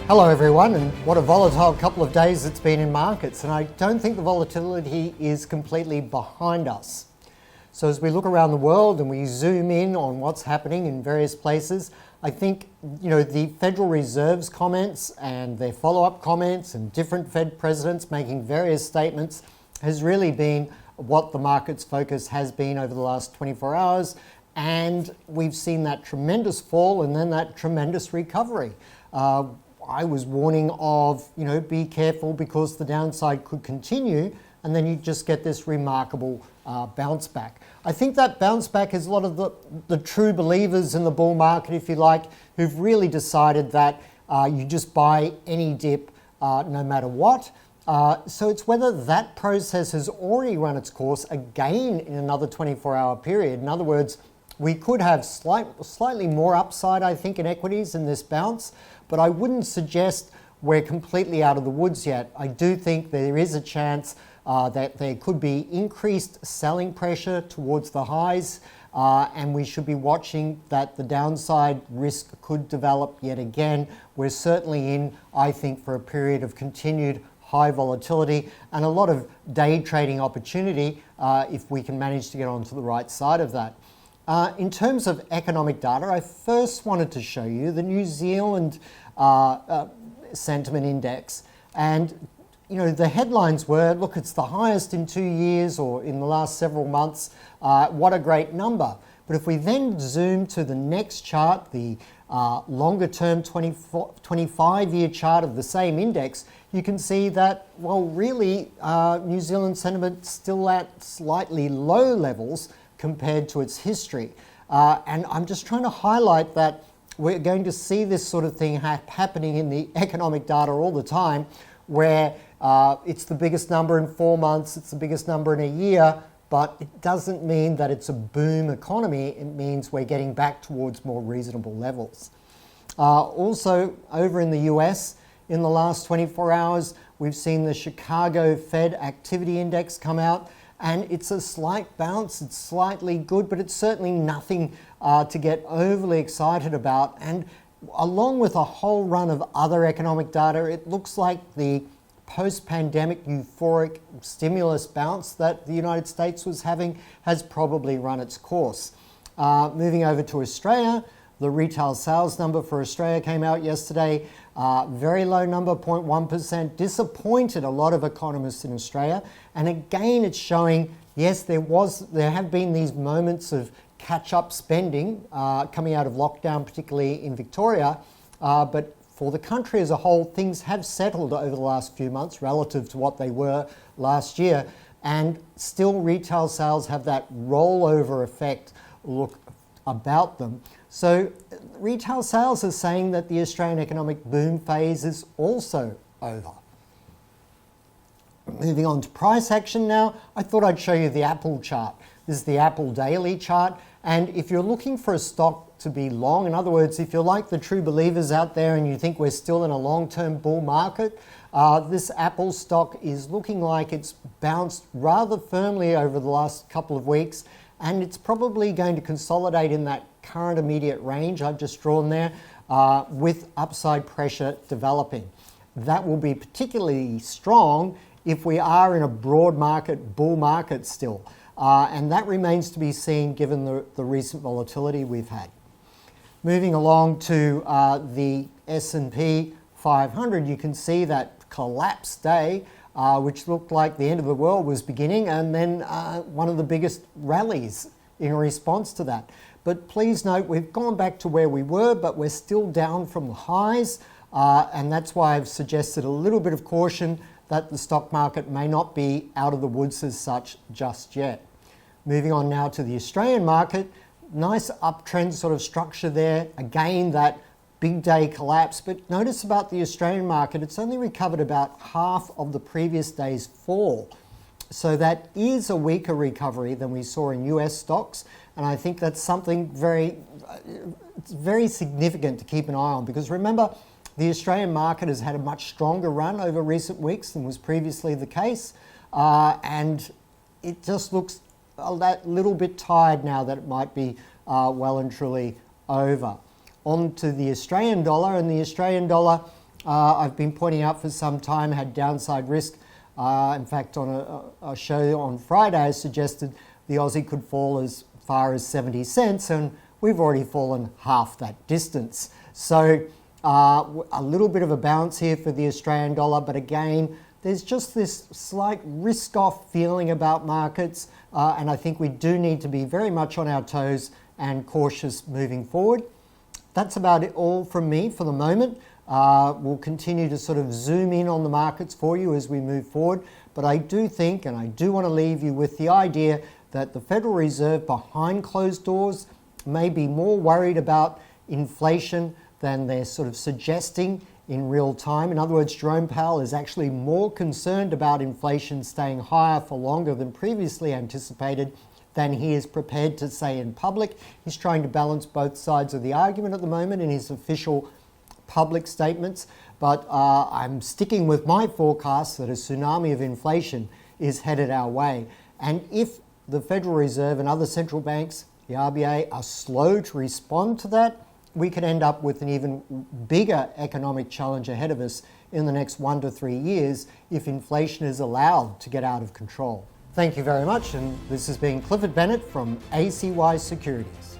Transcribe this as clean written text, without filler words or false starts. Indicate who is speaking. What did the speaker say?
Speaker 1: Hello everyone, and what a volatile couple of days it's been in markets, and I don't think the volatility is completely behind us. So as we look around the world and we zoom in on what's happening in various places, I think the Federal Reserve's comments and their follow-up comments and different Fed presidents making various statements has really been what the market's focus has been over the last 24 hours, and we've seen that tremendous fall and then that tremendous recovery. I was warning of, be careful because the downside could continue, and then you just get this remarkable bounce back. I think that bounce back is a lot of the true believers in the bull market, if you like, who've really decided that you just buy any dip no matter what. So it's whether that process has already run its course again in another 24-hour period. In other words, we could have slightly more upside, I think, in equities in this bounce, but I wouldn't suggest we're completely out of the woods yet. I do think there is a chance that there could be increased selling pressure towards the highs, and we should be watching that the downside risk could develop yet again. We're certainly in, I think, for a period of continued high volatility and a lot of day trading opportunity if we can manage to get onto the right side of that. In terms of economic data, I first wanted to show you the New Zealand sentiment index. And, the headlines were, look, it's the highest in 2 years or in the last several months. What a great number. But if we then zoom to the next chart, the longer term 25-year chart of the same index, you can see that, well, really, New Zealand sentiment still at slightly low levels compared to its history. And I'm just trying to highlight that we're going to see this sort of thing happening in the economic data all the time, where it's the biggest number in 4 months, it's the biggest number in a year, but it doesn't mean that it's a boom economy. It means we're getting back towards more reasonable levels. Also, over in the US, in the last 24 hours, we've seen the Chicago Fed Activity Index come out, and it's a slight bounce. It's slightly good, but it's certainly nothing to get overly excited about. And along with a whole run of other economic data, it looks like the post-pandemic euphoric stimulus bounce that the United States was having has probably run its course. Moving over to Australia, the retail sales number for Australia came out yesterday. Very low number, 0.1%. Disappointed a lot of economists in Australia. And again, it's showing, yes, there have been these moments of catch-up spending coming out of lockdown, particularly in Victoria. But for the country as a whole, things have settled over the last few months relative to what they were last year. And still, retail sales have that rollover effect look about them. So retail sales are saying that the Australian economic boom phase is also over. Moving on to price action now, I thought I'd show you the Apple chart. This is the Apple daily chart, and if you're looking for a stock to be long, in other words, if you're like the true believers out there and you think we're still in a long-term bull market, this Apple stock is looking like it's bounced rather firmly over the last couple of weeks, and it's probably going to consolidate in that current immediate range I've just drawn there with upside pressure developing. That will be particularly strong if we are in a broad market, bull market still. And that remains to be seen given the recent volatility we've had. Moving along to the S&P 500, you can see that collapse day, which looked like the end of the world was beginning, and then one of the biggest rallies in response to that. But please note, we've gone back to where we were, but we're still down from the highs, and that's why I've suggested a little bit of caution that the stock market may not be out of the woods as such just yet. Moving on now to the Australian market, nice uptrend sort of structure there. Again, that big day collapse, but notice about the Australian market, it's only recovered about half of the previous day's fall. So that is a weaker recovery than we saw in US stocks, and I think that's something very significant to keep an eye on, because remember, the Australian market has had a much stronger run over recent weeks than was previously the case, and it just looks that little bit tired now that it might be well and truly over. On to the Australian dollar, and the Australian dollar I've been pointing out for some time had downside risk. In fact, on a show on Friday, I suggested the Aussie could fall as far as 70 cents, and we've already fallen half that distance. So a little bit of a bounce here for the Australian dollar, but again, there's just this slight risk-off feeling about markets, and I think we do need to be very much on our toes and cautious moving forward. That's about it all from me for the moment. We'll continue to sort of zoom in on the markets for you as we move forward, but I do think, and I do want to leave you with the idea that the Federal Reserve behind closed doors may be more worried about inflation than they're sort of suggesting in real time. In other words, Jerome Powell is actually more concerned about inflation staying higher for longer than previously anticipated than he is prepared to say in public. He's trying to balance both sides of the argument at the moment in his official public statements, but I'm sticking with my forecast that a tsunami of inflation is headed our way. And if the Federal Reserve and other central banks, the RBA, are slow to respond to that, we could end up with an even bigger economic challenge ahead of us in the next 1 to 3 years if inflation is allowed to get out of control. Thank you very much, and this has been Clifford Bennett from ACY Securities.